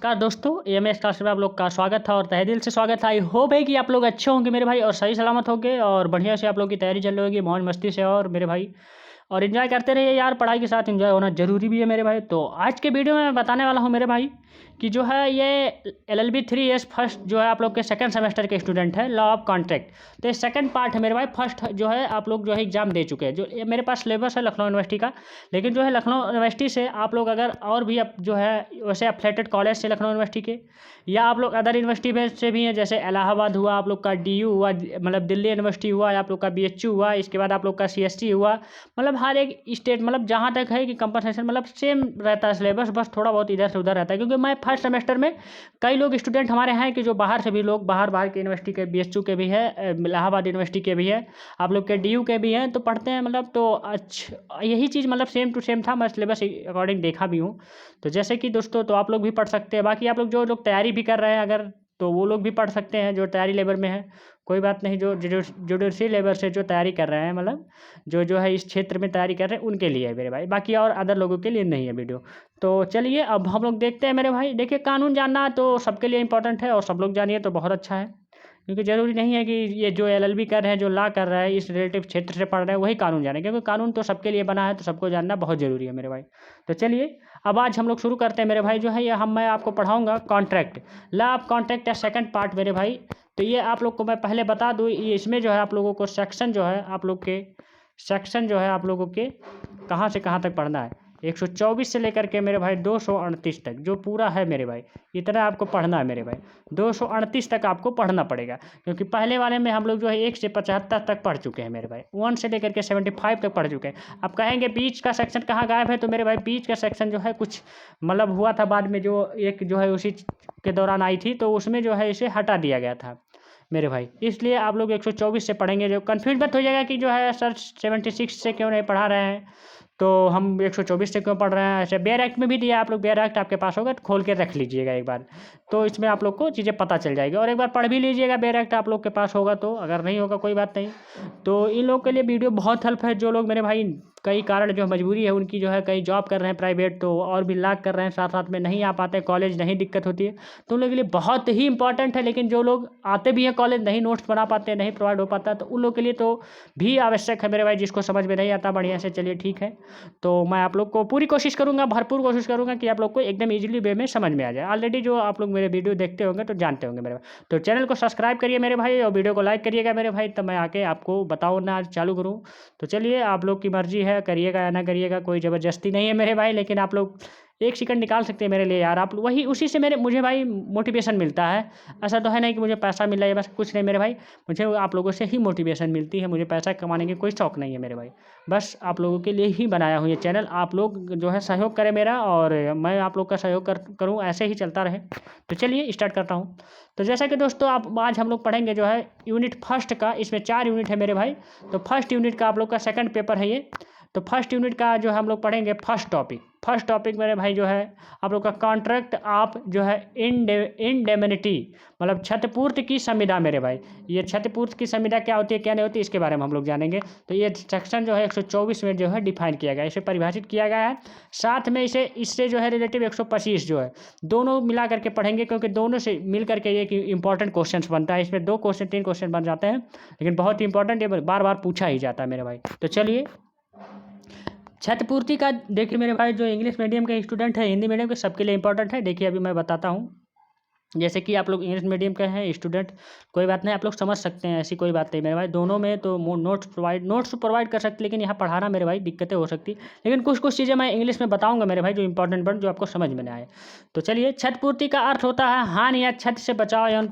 नमस्कार दोस्तों, AMS class में आप लोग का स्वागत था और तहे दिल से स्वागत है। आई होप है कि आप लोग अच्छे होंगे मेरे भाई और सही सलामत होंगे और बढ़िया से आप लोग की तैयारी चल रही होगी मौज मस्ती से और मेरे भाई और एंजॉय करते रहिए यार। पढ़ाई के साथ एंजॉय होना जरूरी भी है मेरे भाई। तो आज के वीडियो में मैं बताने वाला हूँ मेरे भाई कि जो है ये LLB 3 फर्स्ट जो है आप लोग के सेकंड सेमेस्टर के स्टूडेंट है लॉ ऑफ कॉन्ट्रैक्ट। तो ये सेकंड पार्ट है मेरे भाई। फर्स्ट जो है आप लोग जो है एग्जाम दे चुके हैं। जो ये मेरे पास सिलेबस है लखनऊ यूनिवर्सिटी का, लेकिन जो है लखनऊ यूनिवर्सिटी से आप लोग अगर और भी जो है वैसे एफिलेटेड कॉलेज से लखनऊ यूनिवर्सिटी के या आप लोग अदर यूनिवर्सिटी में से भी हैं, जैसे इलाहाबाद हुआ, आप लोग का DU हुआ, मतलब दिल्ली यूनिवर्सिटी हुआ, आप लोग का BHU हुआ, इसके बाद आप लोग का CST हुआ, मतलब हर एक स्टेट मतलब जहाँ तक है कि कंपनसेशन मतलब सेम रहता है सिलेबस, बस थोड़ा बहुत इधर से उधर रहता है। क्योंकि मैं फर्स्ट सेमेस्टर में कई लोग स्टूडेंट हमारे हैं कि जो बाहर से भी लोग बाहर के यूनिवर्सिटी के BHU के भी है, इलाहाबाद यूनिवर्सिटी के भी है, आप लोग के DU के भी हैं, तो पढ़ते हैं मतलब। तो अच्छा यही चीज़ मतलब सेम टू सेम था, मैं सिलेबस अकॉर्डिंग देखा भी हूँ। तो जैसे कि दोस्तों तो आप लोग भी पढ़ सकते हैं। बाकी आप लोग जो लोग तैयारी भी कर रहे हैं अगर, तो वो लोग भी पढ़ सकते हैं जो तैयारी लेवल में है, कोई बात नहीं। जो जुडिशरी लेवल से जो तैयारी कर रहे हैं, मतलब जो है इस क्षेत्र में तैयारी कर रहे हैं उनके लिए है मेरे भाई, बाकी और अदर लोगों के लिए नहीं है वीडियो। तो चलिए अब हम लोग देखते हैं मेरे भाई। देखिए, कानून जानना तो सबके लिए इंपॉर्टेंट है और सब लोग जानिए तो बहुत अच्छा है। क्योंकि ज़रूरी नहीं है कि ये जो LLB कर रहे हैं, जो लॉ कर रहा है, इस रिलेटिव क्षेत्र से पढ़ रहे हैं वही कानून जाने, क्योंकि कानून तो सबके लिए बना है, तो सबको जानना बहुत ज़रूरी है मेरे भाई। तो चलिए अब आज हम लोग शुरू करते हैं मेरे भाई। जो है ये मैं आपको पढ़ाऊँगा कॉन्ट्रैक्ट, लॉ ऑफ कॉन्ट्रैक्ट या सेकंड पार्ट मेरे भाई। तो ये आप लोग को मैं पहले बता दूँ, ये इसमें जो है आप लोगों को सेक्शन जो है आप लोग के कहाँ से कहाँ तक पढ़ना है। 124 से लेकर के मेरे भाई 238 तक जो पूरा है मेरे भाई, इतना आपको पढ़ना है मेरे भाई। 238 तक आपको पढ़ना पड़ेगा, क्योंकि पहले वाले में हम लोग जो है 1 से 75 तक पढ़ चुके हैं मेरे भाई, 1 से लेकर के 75 तक पढ़ चुके हैं। अब कहेंगे बीच का सेक्शन कहाँ गायब है, तो मेरे भाई बीच का सेक्शन जो है कुछ मतलब हुआ था बाद में, जो एक जो है उसी के दौरान आई थी, तो उसमें जो है इसे हटा दिया गया था मेरे भाई। इसलिए आप लोग 124 से पढ़ेंगे। जो कन्फ्यूज मत हो जाएगा कि जो है सर 76 से क्यों नहीं पढ़ा रहे हैं, तो हम 124 से क्यों पढ़ रहे हैं। ऐसे बेयर एक्ट में भी दिया, आप लोग बेयर एक्ट आपके पास होगा तो खोल के रख लीजिएगा एक बार, तो इसमें आप लोग को चीज़ें पता चल जाएगी। और एक बार पढ़ भी लीजिएगा, बेयर एक्ट आप लोग के पास होगा तो, अगर नहीं होगा कोई बात नहीं। तो इन लोग के लिए वीडियो बहुत हेल्प है। जो लोग मेरे भाई कई कारण जो मजबूरी है उनकी, जो है कई जॉब कर रहे हैं प्राइवेट, तो और भी लाख कर रहे हैं, साथ साथ में नहीं आ पाते कॉलेज, नहीं दिक्कत होती है, तो उन लोगों के लिए बहुत ही इंपॉर्टेंट है। लेकिन जो लोग आते भी हैं कॉलेज, नहीं नोट्स बना पाते, नहीं प्रोवाइड हो पाता, तो उन लोग के लिए तो भी आवश्यक है मेरे भाई। जिसको समझ में नहीं आता बढ़िया से, चलिए ठीक है। तो मैं आप लोग को पूरी कोशिश करूँगा, भरपूर कोशिश करूँगा कि आप लोग को एकदम ईजिली वे में समझ में आ जाए। ऑलरेडी जो आप लोग मेरे वीडियो देखते होंगे तो जानते होंगे मेरे भाई। तो चैनल को सब्सक्राइब करिए मेरे भाई और वीडियो को लाइक करिएगा मेरे भाई, तब मैं आके आपको बताऊँ ना चालू करूँ। तो चलिए आप लोग की मर्जी है, करिएगा या ना करिएगा, कोई ज़बरदस्ती नहीं है मेरे भाई। लेकिन आप लोग एक सेकंड निकाल सकते हैं मेरे लिए यार। आप वही उसी से मुझे भाई मोटिवेशन मिलता है। ऐसा तो है नहीं कि मुझे पैसा मिल रहा है, बस कुछ नहीं मेरे भाई, मुझे आप लोगों से ही मोटिवेशन मिलती है। मुझे पैसा कमाने की कोई शौक नहीं है मेरे भाई, बस आप लोगों के लिए ही बनाया हूँ ये चैनल। आप लोग जो है सहयोग करें मेरा और मैं आप लोग का सहयोग करूँ, ऐसे ही चलता रहे। तो चलिए स्टार्ट करता हूँ। तो जैसा कि दोस्तों आप आज हम लोग पढ़ेंगे जो है यूनिट फर्स्ट का, इसमें 4 यूनिट है मेरे भाई। तो फर्स्ट यूनिट का आप लोग का सेकंड पेपर है ये। तो फर्स्ट यूनिट का जो हम लोग पढ़ेंगे फर्स्ट टॉपिक मेरे भाई जो है आप लोग का कॉन्ट्रैक्ट आप जो है इंडेमनिटी, मतलब क्षतिपूर्ति की संविदा मेरे भाई। ये क्षतिपूर्ति की संविदा क्या होती है क्या नहीं होती, इसके बारे में हम लोग जानेंगे। तो ये सेक्शन जो है 124 में जो है डिफाइन किया गया है, इसे परिभाषित किया गया है। साथ में इससे जो है रिलेटिव 125 जो है, दोनों मिला करके पढ़ेंगे, क्योंकि दोनों से मिल करके एक इंपॉर्टेंट क्वेश्चन बनता है। इसमें 2 क्वेश्चन 3 क्वेश्चन बन जाते हैं, लेकिन बहुत ही इंपॉर्टेंट, ये बार बार पूछा ही जाता है मेरे भाई। तो चलिए क्षतिपूर्ति का देखिए मेरे भाई, जो इंग्लिश मीडियम के स्टूडेंट है, हिंदी मीडियम के, सबके लिए इंपॉर्टेंट है। देखिए अभी मैं बताता हूँ। जैसे कि आप लोग इंग्लिश मीडियम के हैं स्टूडेंट, कोई बात नहीं, आप लोग समझ सकते हैं, ऐसी कोई बात नहीं मेरे भाई। दोनों में तो नोट्स प्रोवाइड कर सकते, लेकिन यहाँ पढ़ाना मेरे भाई दिक्कतें हो सकती। लेकिन कुछ चीज़ें मैं इंग्लिश में बताऊंगा मेरे भाई, जो इंपॉर्टेंट जो आपको समझ में आए। तो चलिए, क्षतिपूर्ति का अर्थ होता है हानि या क्षति से बचाव एवं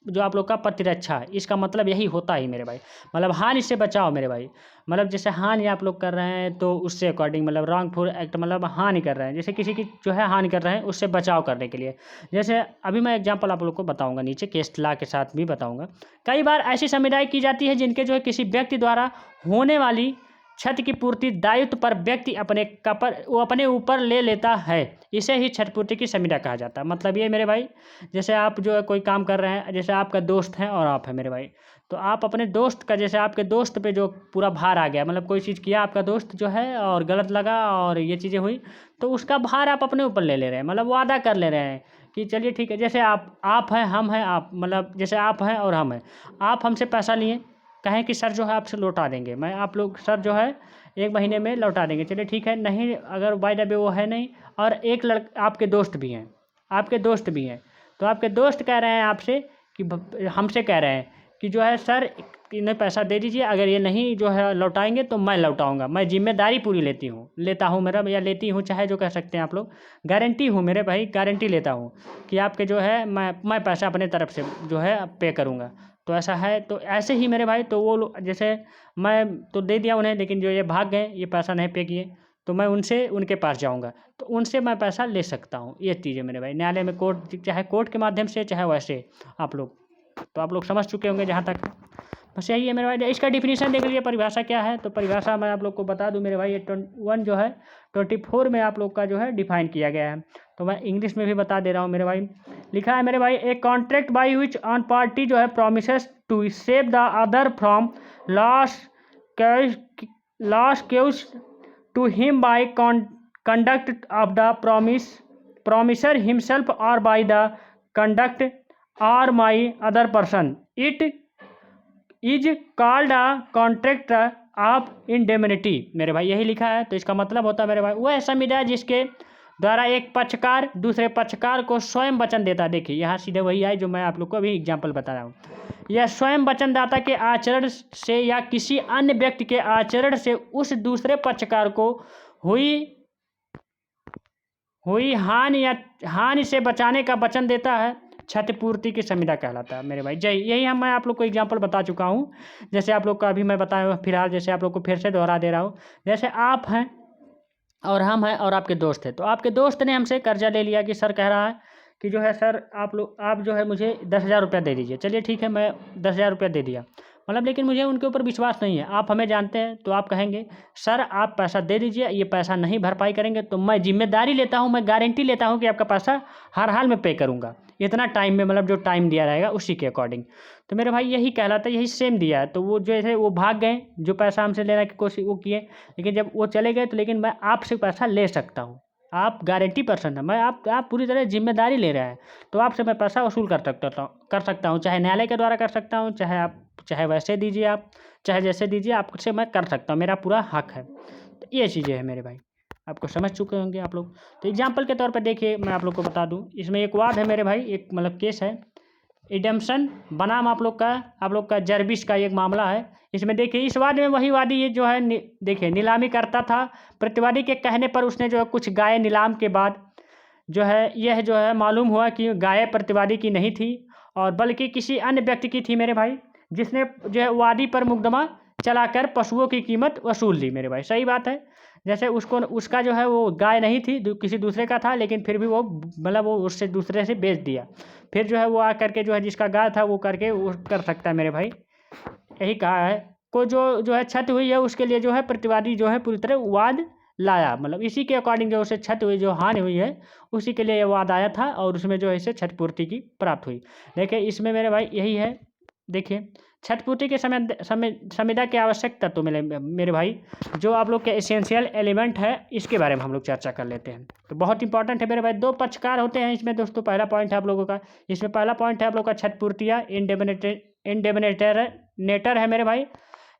जो आप लोग का प्रतिरक्षा है, इसका मतलब यही होता है मेरे भाई। मतलब हानि से बचाव मेरे भाई, मतलब जैसे हानि आप लोग कर रहे हैं तो उससे अकॉर्डिंग, मतलब रॉन्गफुल एक्ट, मतलब हानि कर रहे हैं, जैसे किसी की जो है हानि कर रहे हैं, उससे बचाव करने के लिए। जैसे अभी मैं एग्जांपल आप लोग को बताऊंगा, नीचे केस ला के साथ भी बताऊंगा। कई बार ऐसी संविदाएं की जाती है जिनके जो है किसी व्यक्ति द्वारा होने वाली क्षति की पूर्ति दायित्व पर व्यक्ति अपने ऊपर ले लेता है, इसे ही क्षतिपूर्ति की संविदा कहा जाता है। मतलब ये मेरे भाई, जैसे आप जो है कोई काम कर रहे हैं, जैसे आपका दोस्त है और आप है मेरे भाई, तो आप अपने दोस्त का, जैसे आपके दोस्त पे जो पूरा भार आ गया, मतलब कोई चीज़ किया आपका दोस्त जो है और गलत लगा और ये चीज़ें हुई, तो उसका भार आप अपने ऊपर ले रहे हैं, मतलब वादा कर ले रहे हैं कि चलिए ठीक है, जैसे आप हैं, हम हैं, आप, मतलब जैसे आप हैं और हम हैं, आप हमसे पैसा लिए, कहें कि सर जो है आपसे लौटा देंगे, मैं आप लोग सर जो है 1 महीने में लौटा देंगे, चलिए ठीक है, नहीं अगर बाय द वे वो है नहीं, और एक आपके दोस्त भी हैं, आपके दोस्त भी हैं, तो आपके दोस्त कह रहे हैं आपसे कि हमसे कह रहे हैं कि जो है सर इन्हें पैसा दे दीजिए, अगर ये नहीं जो है लौटाएंगे तो मैं लौटाऊंगा, मैं जिम्मेदारी पूरी लेता हूँ मेरा, या लेती हूँ, चाहे जो कह सकते हैं आप लोग, गारंटी हूँ मेरे भाई, गारंटी लेता हूँ कि आपके जो है मैं पैसा अपने तरफ से जो है पे करूँगा। तो ऐसा है, तो ऐसे ही मेरे भाई, तो वो जैसे मैं तो दे दिया उन्हें, लेकिन जो ये भाग गए, ये पैसा नहीं पे किए, तो मैं उनसे उनके पास जाऊँगा, तो उनसे मैं पैसा ले सकता हूँ। ये चीज़ है मेरे भाई, न्यायालय में कोर्ट, चाहे कोर्ट के माध्यम से, चाहे वैसे आप लोग, तो आप लोग समझ चुके होंगे जहाँ तक, बस यही है मेरे भाई। इसका डिफिनीशन देख लीजिए, परिभाषा क्या है, तो परिभाषा मैं आप लोग को बता दूं मेरे भाई, ये 21 जो है 24 में आप लोग का जो है डिफाइन किया गया है, तो मैं इंग्लिश में भी बता दे रहा हूँ मेरे भाई। लिखा है मेरे भाई, a contract by which one party जो है promises to save the other from loss caused to him by conduct of the promiser himself or by the conduct or my other person, it is called a contract of indemnity। मेरे भाई यही लिखा है, तो इसका मतलब होता है मेरे भाई, वह संविदा जिसके द्वारा एक पक्षकार दूसरे पक्षकार को स्वयं वचन देता है। देखिए यहाँ सीधे वही है जो मैं आप लोग को अभी एग्जाम्पल बता रहा हूँ, यह स्वयं वचनदाता के आचरण से या किसी अन्य व्यक्ति के आचरण से उस दूसरे पक्षकार को हुई हानि से बचाने का वचन देता है, क्षतिपूर्ति की संविदा कहलाता है मेरे भाई। यही मैं आप लोग को एग्जांपल बता चुका हूँ, जैसे आप लोग का अभी मैं बताया फिलहाल, जैसे आप लोग को फिर से दोहरा दे रहा हूँ, जैसे आप हैं और हम हैं और आपके दोस्त हैं, तो आपके दोस्त ने हमसे कर्जा ले लिया कि सर कह रहा है कि जो है सर आप जो है मुझे 10,000 रुपया दे दीजिए, चलिए ठीक है, मैं 10,000 रुपया दे दिया, मतलब लेकिन मुझे उनके ऊपर विश्वास नहीं है, आप हमें जानते हैं, तो आप कहेंगे सर आप पैसा दे दीजिए, ये पैसा नहीं भरपाई करेंगे तो मैं जिम्मेदारी लेता हूँ, मैं गारंटी लेता हूँ कि आपका पैसा हर हाल में पे करूँगा, इतना टाइम में, मतलब जो टाइम दिया रहेगा उसी के अकॉर्डिंग। तो मेरे भाई यही कहलाता है, यही सेम दिया है। तो वो जो है वो भाग गए, जो पैसा हमसे लेने की कोशिश वो किए, लेकिन जब वो चले गए तो लेकिन मैं आपसे पैसा ले सकता हूँ, आप गारंटी पर्सन है, मैं आप पूरी तरह जिम्मेदारी ले रहे हैं, तो आपसे मैं पैसा वसूल कर सकता हूँ, चाहे न्यायालय के द्वारा कर सकता हूँ, चाहे वैसे दीजिए आप, चाहे जैसे दीजिए, आपसे मैं कर सकता हूँ, मेरा पूरा हक है। तो ये चीज़ें हैं मेरे भाई, आपको समझ चुके होंगे आप लोग। तो एग्जाम्पल के तौर पर देखिए, मैं आप लोग को बता दूँ, इसमें एक वाद है मेरे भाई, एक मतलब केस है, इडम्सन बनाम आप लोग का जर्विस का एक मामला है। इसमें देखिए, इस वाद में वही वादी ये जो है देखिए नीलामी करता था, प्रतिवादी के कहने पर उसने जो है कुछ गाय नीलाम के बाद जो है यह जो है मालूम हुआ कि गाय प्रतिवादी की नहीं थी और बल्कि किसी अन्य व्यक्ति की थी मेरे भाई, जिसने जो है वादी पर मुकदमा चलाकर पशुओं की कीमत वसूल ली मेरे भाई। सही बात है, जैसे उसका जो है वो गाय नहीं थी, किसी दूसरे का था, लेकिन फिर भी वो मतलब वो उससे दूसरे से बेच दिया, फिर जो है वो आ करके जो है जिसका गाय था वो करके वो कर सकता है मेरे भाई। यही कहा है को जो है क्षति हुई है उसके लिए जो है प्रतिवादी जो है पूरी तरह वाद लाया, मतलब इसी के अकॉर्डिंग जो उसे क्षति हुई, जो हानि हुई है उसी के लिए ये वाद आया था और उसमें जो है इसे क्षतिपूर्ति की प्राप्त हुई। देखिए इसमें मेरे भाई यही है, देखिए क्षतिपूर्ति के संविदा के आवश्यक तत्व मिले मेरे भाई, जो आप लोग के एसेंशियल एलिमेंट है, इसके बारे में हम लोग चर्चा कर लेते हैं। तो बहुत इंपॉर्टेंट है मेरे भाई, 2 पक्षकार होते हैं इसमें दोस्तों। पहला पॉइंट है आप लोगों का, इसमें पहला पॉइंट है आप लोग का क्षतिपूर्ति या इंडेमनिटर है मेरे भाई।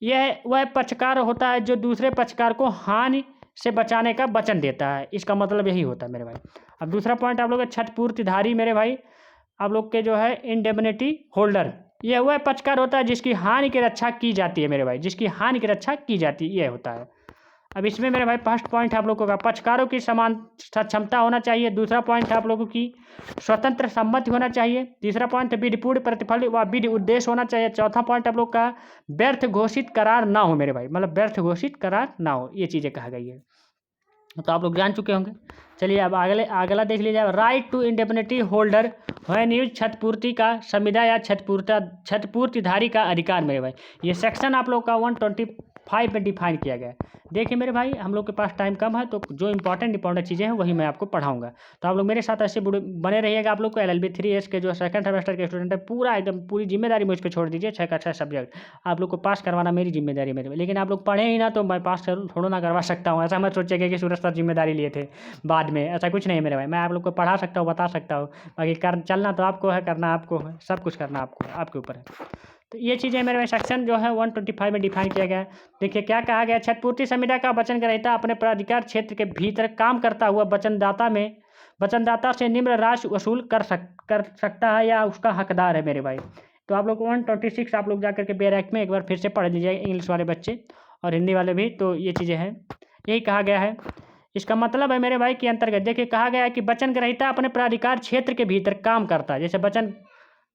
यह वह पक्षकार होता है जो दूसरे पक्षकार को हानि से बचाने का वचन देता है, इसका मतलब यही होता है मेरे भाई। अब दूसरा पॉइंट आप लोग का क्षतिपूर्तिधारी मेरे भाई, आप लोग के जो है इंडेमनिटी होल्डर, यह वह पक्षकार होता है जिसकी हानि की रक्षा की जाती है मेरे भाई, जिसकी हानि की रक्षा की जाती है, यह होता है। अब इसमें मेरे भाई फर्स्ट पॉइंट है आप लोगों का पक्षकारों की समान क्षमता होना चाहिए। दूसरा पॉइंट है आप लोगों की स्वतंत्र सम्मति होना चाहिए। तीसरा पॉइंट है विधिपूर्ण प्रतिफल व विधि उद्देश्य होना चाहिए। चौथा पॉइंट आप लोग का व्यर्थ घोषित करार ना हो मेरे भाई, मतलब व्यर्थ घोषित करार ना हो, ये चीज़ें कहा गई है, तो आप लोग जान चुके होंगे। चलिए अब अगला देख लीजिए, right to indemnity holder when sued, क्षतिपूर्ति का संविदा या क्षतिपूर्तिधारी का अधिकार मेरे भाई। ये सेक्शन आप लोग का 125 5 में डिफाइन किया गया है। देखिए मेरे भाई, हम लोग के पास टाइम कम है, तो जो इंपॉर्टेंट चीज़ें हैं वही मैं आपको पढ़ाऊँगा। तो आप लोग मेरे साथ ऐसे बने रहिएगा। आप लोग को LLB 3S के जो सेकंड सेमेस्टर के स्टूडेंट है, पूरा एकदम पूरी जिम्मेदारी मुझ पे छोड़ दीजिए। 6 का 6 सब्जेक्ट आप लोग को पास करवाना मेरी जिम्मेदारी है मेरे। लेकिन आप लोग पढ़े ही ना, तो मैं पास थोड़ा ना करवा सकता हूँ। ऐसा मत सोचिएगा कि सूरज सर जिम्मेदारी लिए थे बाद में, ऐसा कुछ नहीं है मेरे भाई। मैं आप लोग को पढ़ा सकता हूँ, बता सकता हूँ, बाकी चलना तो आपको है, करना आपको है, सब कुछ करना आपको है, आपके ऊपर है। तो ये चीज़ें मेरे सेक्शन जो है 125 में डिफाइन किया गया है। देखिए क्या कहा गया, क्षतिपूर्ति संविदा का वचन ग्रहीता अपने प्राधिकार क्षेत्र के भीतर काम करता हुआ वचनदाता से निम्न राशि वसूल कर सकता है या उसका हकदार है मेरे भाई। तो आप लोग 126 आप लोग जाकर के बैरक में एक बार फिर से पढ़ लीजिएगा, इंग्लिश वाले बच्चे और हिंदी वाले भी। तो ये चीज़ें हैं, यही कहा गया है। इसका मतलब है मेरे भाई के अंतर्गत देखिए कहा गया है कि वचन ग्रहीता अपने प्राधिकार क्षेत्र के भीतर काम करता है। जैसे वचन,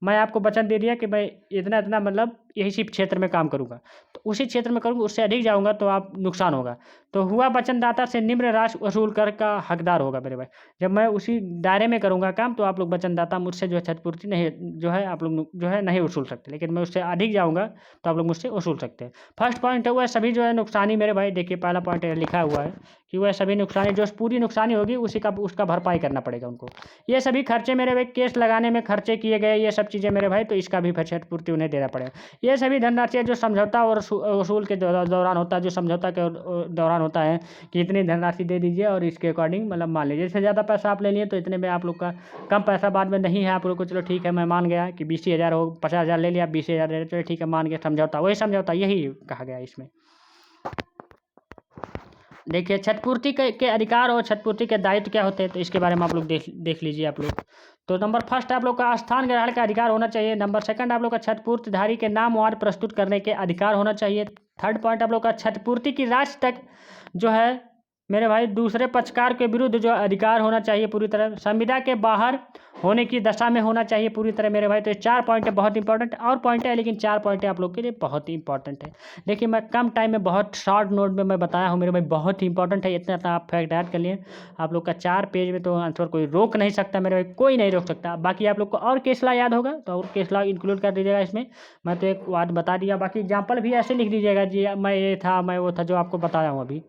मैं आपको वचन दे दिया कि मैं इतना इतना मतलब यही क्षेत्र में काम करूँगा, तो उसी क्षेत्र में करूँगा, उससे अधिक जाऊँगा तो आप नुकसान होगा। तो हुआ वचनदाता से निम्न राशि वसूल कर का हकदार होगा मेरे भाई। जब मैं उसी दायरे में करूँगा काम, तो आप लोग वचनदाता मुझसे जो है क्षतिपूर्ति नहीं जो है आप लोग जो है नहीं वसूल सकते। लेकिन मैं उससे अधिक जाऊँगा तो आप लोग मुझसे वसूल सकते हैं। फर्स्ट पॉइंट है वह सभी जो है नुकसानी मेरे भाई। देखिए पहला पॉइंट लिखा हुआ है कि वह सभी नुकसानी जो पूरी नुकसानी होगी उसका भरपाई करना पड़ेगा उनको। ये सभी खर्चे मेरे भाई केस लगाने में खर्चे किए गए, ये सब चीज़ें मेरे भाई, तो इसका भी क्षतिपूर्ति उन्हें देना पड़ेगा। ये सभी धनराशि जो समझौता और वसूल के दौरान होता है, जो समझौता के दौरान होता है कि इतनी धनराशि दे दीजिए और इसके अकॉर्डिंग मतलब मान लीजिए इससे ज़्यादा पैसा आप ले लिए तो इतने में आप लोग का कम पैसा बाद में नहीं है आप लोग को, चलो ठीक है मैं मान गया कि 20,000 हो, 50,000 ले लिया, 20,000 ले लिया, चलो ठीक है मान गया, समझौता वही समझौता, यही कहा गया इसमें। देखिए क्षतिपूर्ति के अधिकार और क्षतिपूर्ति के दायित्व क्या होते हैं, तो इसके बारे में आप लोग देख लीजिए आप लोग। तो नंबर फर्स्ट आप लोग का स्थान ग्रहण का अधिकार होना चाहिए। नंबर सेकंड आप लोग का क्षतिपूर्तिधारी के नाम वार प्रस्तुत करने के अधिकार होना चाहिए। थर्ड पॉइंट आप लोग का क्षतिपूर्ति की राशि तक जो है मेरे भाई दूसरे पक्षकार के विरुद्ध जो अधिकार होना चाहिए पूरी तरह, संविदा के बाहर होने की दशा में होना चाहिए पूरी तरह मेरे भाई। तो ये 4 पॉइंट है, बहुत इंपॉर्टेंट और पॉइंट है, लेकिन 4 पॉइंट है आप लोग के लिए बहुत ही इंपॉर्टेंट है। देखिए मैं कम टाइम में बहुत शॉर्ट नोट में मैं बताया हूँ मेरे भाई, बहुत ही इंपॉर्टेंट है। इतना आप फैक्ट ऐड कर लिए आप लोग का 4 पेज में, तो आंसर कोई रोक नहीं सकता मेरे भाई, कोई नहीं रोक सकता। बाकी आप लोग को और केसला याद होगा तो और केसला इंक्लूड कर दीजिएगा इसमें। मैं तो एक बात बता दिया, बाकी एग्जाम्पल भी ऐसे लिख दीजिएगा जी मैं ये था मैं वो था जो आपको बताया हूँ अभी।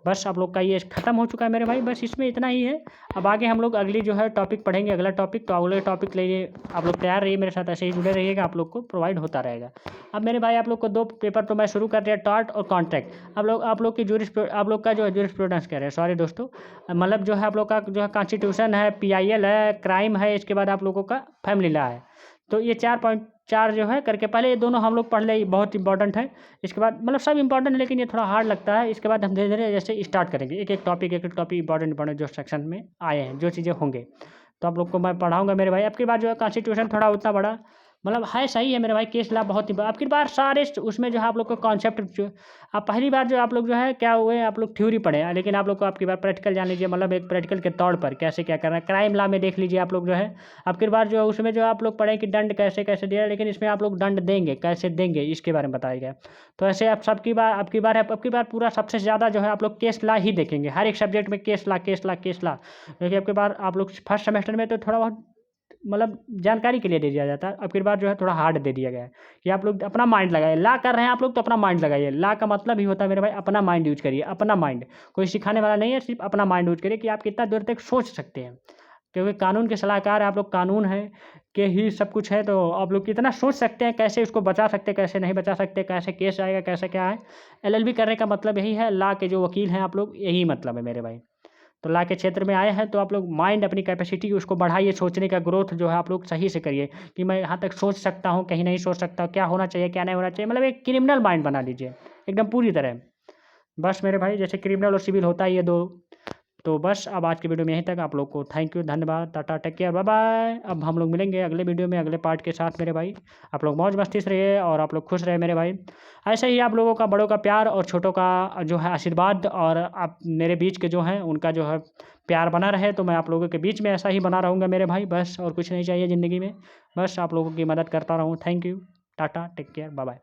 बस आप लोग का ये खत्म हो चुका है मेरे भाई, बस इसमें इतना ही है। अब आगे हम लोग अगली जो है टॉपिक पढ़ेंगे, अगला टॉपिक। तो अगले टॉपिक लिए आप लोग तैयार रहिए मेरे साथ, ऐसे ही जुड़े रहिएगा, आप लोग को प्रोवाइड होता रहेगा। अब मेरे भाई आप लोग को 2 पेपर तो मैं शुरू कर दिया, टॉर्ट और कॉन्ट्रैक्ट। आप लोग की आप लोग का जो है जूरिस्प्रूडेंस कह रहे हैं, सॉरी दोस्तों, मतलब जो है आप लोग का जो है कॉन्स्टिट्यूशन है, PIL है, क्राइम है, इसके बाद आप लोगों का फैमिली लॉ है। तो ये 4 जो है करके पहले ये दोनों हम लोग पढ़ ले, बहुत इंपॉर्टेंट है। इसके बाद मतलब सब इंपॉर्टेंट है, लेकिन ये थोड़ा हार्ड लगता है। इसके बाद हम धीरे धीरे जैसे स्टार्ट करेंगे एक एक टॉपिक इंपॉर्टेंट जो सेक्शन में आए हैं, जो चीज़ें होंगे तो आप लोग को मैं पढ़ाऊँगा मेरे भाई। अब की बार जो है कॉन्स्टिट्यूशन थोड़ा उतना बड़ा मतलब है, सही है मेरे भाई, केस लॉ बहुत ही अब की बार सारे उसमें जो है आप लोग को कॉन्सेप्ट जो आप पहली बार जो आप लोग जो है क्या हुए आप लोग थ्योरी पढ़े हैं, लेकिन आप लोग को अब की बार प्रैक्टिकल जान लीजिए, मतलब एक प्रैक्टिकल के तौर पर कैसे क्या करना है। क्राइम लॉ में देख लीजिए आप लोग जो है अब की बार जो है उसमें जो आप लोग पढ़े कि दंड कैसे कैसे दिया, लेकिन इसमें आप लोग दंड देंगे कैसे देंगे इसके बारे में बताया गया। तो ऐसे आप अब की बार पूरा सबसे ज़्यादा जो है आप लोग केस लॉ ही देखेंगे, हर एक सब्जेक्ट में केस लॉ देखिए अब की बार आप लोग फर्स्ट सेमेस्टर में तो थोड़ा बहुत मतलब जानकारी के लिए दे दिया जाता है, अब की बार जो है थोड़ा हार्ड दे दिया गया है कि आप लोग अपना माइंड लगाइए। लॉ कर रहे हैं आप लोग तो अपना माइंड लगाइए, लॉ का मतलब ही होता है मेरे भाई अपना माइंड यूज करिए, अपना माइंड, कोई सिखाने वाला नहीं है, सिर्फ अपना माइंड यूज करिए कि आप कितना दूर तक सोच सकते हैं, क्योंकि कानून के सलाहकार आप लोग, कानून है के ही सब कुछ है, तो आप लोग कितना सोच सकते हैं, कैसे उसको बचा सकते हैं, कैसे नहीं बचा सकते, कैसे केस आएगा, कैसे क्या है। LLB करने का मतलब यही है, लॉ के जो वकील हैं आप लोग, यही मतलब है मेरे भाई। तो लॉ के क्षेत्र में आए हैं तो आप लोग माइंड अपनी कैपेसिटी उसको बढ़ाइए, सोचने का ग्रोथ जो है आप लोग सही से करिए कि मैं यहाँ तक सोच सकता हूँ, कहीं नहीं सोच सकता, क्या होना चाहिए क्या नहीं होना चाहिए, मतलब एक क्रिमिनल माइंड बना लीजिए एकदम पूरी तरह। बस मेरे भाई जैसे क्रिमिनल और सिविल होता है ये 2। तो बस अब आज की वीडियो में यहीं तक, आप लोग को थैंक यू, धन्यवाद, tata, take care, bye bye. अब हम लोग मिलेंगे अगले वीडियो में अगले पार्ट के साथ मेरे भाई। आप लोग मौज मस्ती से रहिए और आप लोग खुश रहे मेरे भाई। ऐसे ही आप लोगों का बड़ों का प्यार और छोटों का जो है आशीर्वाद और आप मेरे बीच के जो हैं उनका जो है प्यार बना रहे, तो मैं आप लोगों के बीच में ऐसा ही बना रहूँगा मेरे भाई। बस और कुछ नहीं चाहिए ज़िंदगी में, बस आप लोगों की मदद करता रहूँ। Thank you, tata, take care, bye bye.